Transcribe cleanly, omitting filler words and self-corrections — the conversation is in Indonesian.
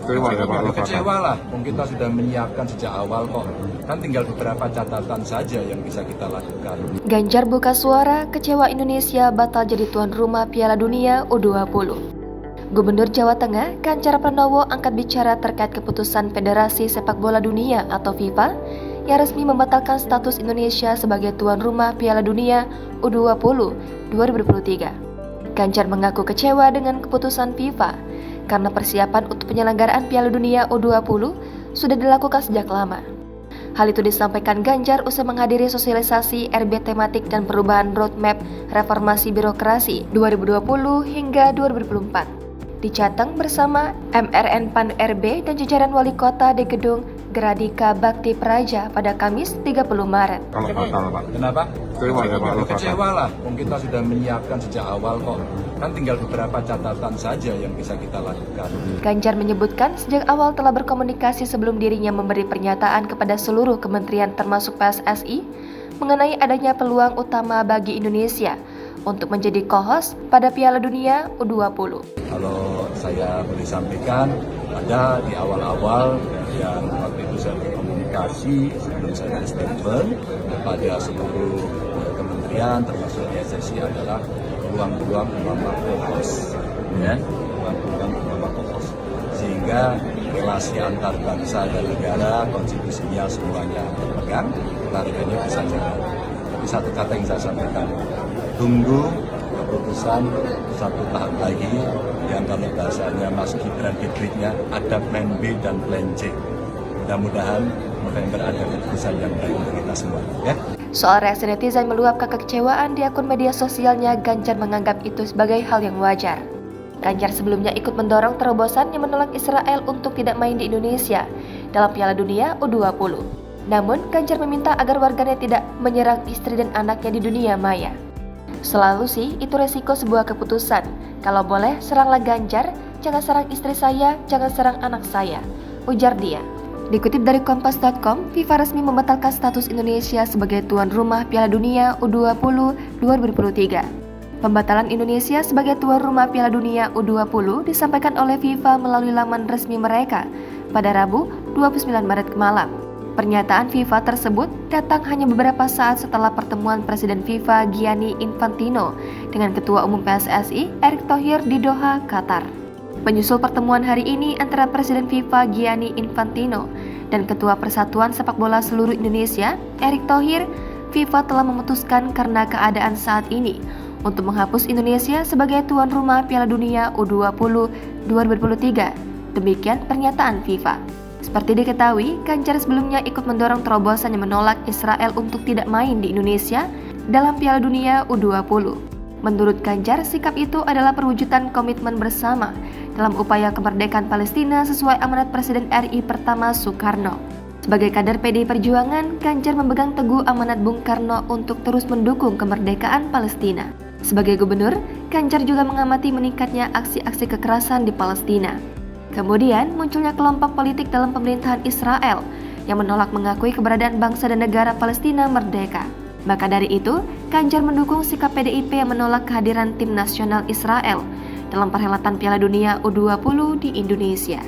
Kecewa ya Pak? Kecewa lah, kita sudah menyiapkan sejak awal kok. Kan tinggal beberapa catatan saja yang bisa kita lakukan. Ganjar buka suara, kecewa Indonesia batal jadi tuan rumah Piala Dunia U20. Gubernur Jawa Tengah, Ganjar Pranowo angkat bicara terkait keputusan Federasi Sepak Bola Dunia atau FIFA yang resmi membatalkan status Indonesia sebagai tuan rumah Piala Dunia U20 2023. Ganjar mengaku kecewa dengan keputusan FIFA karena persiapan untuk penyelenggaraan Piala Dunia U20 sudah dilakukan sejak lama. Hal itu disampaikan Ganjar usai menghadiri sosialisasi RB tematik dan perubahan roadmap reformasi birokrasi 2020 hingga 2024 di Jateng bersama MRN PAN RB dan jajaran wali kota di gedung Gradika Bakti Praja pada Kamis 30 Maret. Kalau batal Pak? Kenapa? Kecewa ya Pak? Kecewa lah, kita sudah menyiapkan sejak awal kok. Kan tinggal beberapa catatan saja yang bisa kita lakukan. Ganjar menyebutkan sejak awal telah berkomunikasi sebelum dirinya memberi pernyataan kepada seluruh kementerian termasuk PSSI mengenai adanya peluang utama bagi Indonesia untuk menjadi co-host pada Piala Dunia U20. Kalau saya boleh sampaikan, ada di awal-awal yang waktu itu saya berkomunikasi sebelum saya statement kepada seluruh kementerian termasuk PSSI adalah peluang-peluang umpama co-host, ya, peluang-peluang umpama co-host, sehingga relasi antar bangsa dan negara, konstitusinya semuanya terpegang, harganya bisa jalan. Tapi satu kata yang saya sampaikan, tunggu keputusan satu tahap lagi yang kalau bahasanya Mas Gibran hibridnya ada plan B dan plan C. Mudah-mudahan November ada keputusan yang baik untuk kita semua, ya. Soal reaksi netizen meluapkan kekecewaan di akun media sosialnya, Ganjar menganggap itu sebagai hal yang wajar. Ganjar sebelumnya ikut mendorong terobosan yang menolak Israel untuk tidak main di Indonesia dalam Piala Dunia U20. Namun, Ganjar meminta agar warganet tidak menyerang istri dan anaknya di dunia maya. Selalu sih, itu resiko sebuah keputusan. Kalau boleh, seranglah Ganjar, jangan serang istri saya, jangan serang anak saya, ujar dia. Dikutip dari Kompas.com, FIFA resmi membatalkan status Indonesia sebagai tuan rumah Piala Dunia U20 2023. Pembatalan Indonesia sebagai tuan rumah Piala Dunia U20 disampaikan oleh FIFA melalui laman resmi mereka pada Rabu 29 Maret malam. Pernyataan FIFA tersebut datang hanya beberapa saat setelah pertemuan Presiden FIFA Gianni Infantino dengan Ketua Umum PSSI Erick Thohir di Doha, Qatar. Menyusul pertemuan hari ini antara Presiden FIFA Gianni Infantino dan Ketua Persatuan Sepak Bola Seluruh Indonesia Erick Thohir, FIFA telah memutuskan karena keadaan saat ini untuk menghapus Indonesia sebagai tuan rumah Piala Dunia U20 2023. Demikian pernyataan FIFA. Seperti diketahui, Ganjar sebelumnya ikut mendorong terobosan yang menolak Israel untuk tidak main di Indonesia dalam Piala Dunia U20. Menurut Ganjar, sikap itu adalah perwujudan komitmen bersama dalam upaya kemerdekaan Palestina sesuai amanat Presiden RI pertama Soekarno. Sebagai kader PDI Perjuangan, Ganjar memegang teguh amanat Bung Karno untuk terus mendukung kemerdekaan Palestina. Sebagai gubernur, Ganjar juga mengamati meningkatnya aksi-aksi kekerasan di Palestina. Kemudian munculnya kelompok politik dalam pemerintahan Israel yang menolak mengakui keberadaan bangsa dan negara Palestina merdeka. Maka dari itu, Ganjar mendukung sikap PDIP yang menolak kehadiran tim nasional Israel dalam perhelatan Piala Dunia U20 di Indonesia.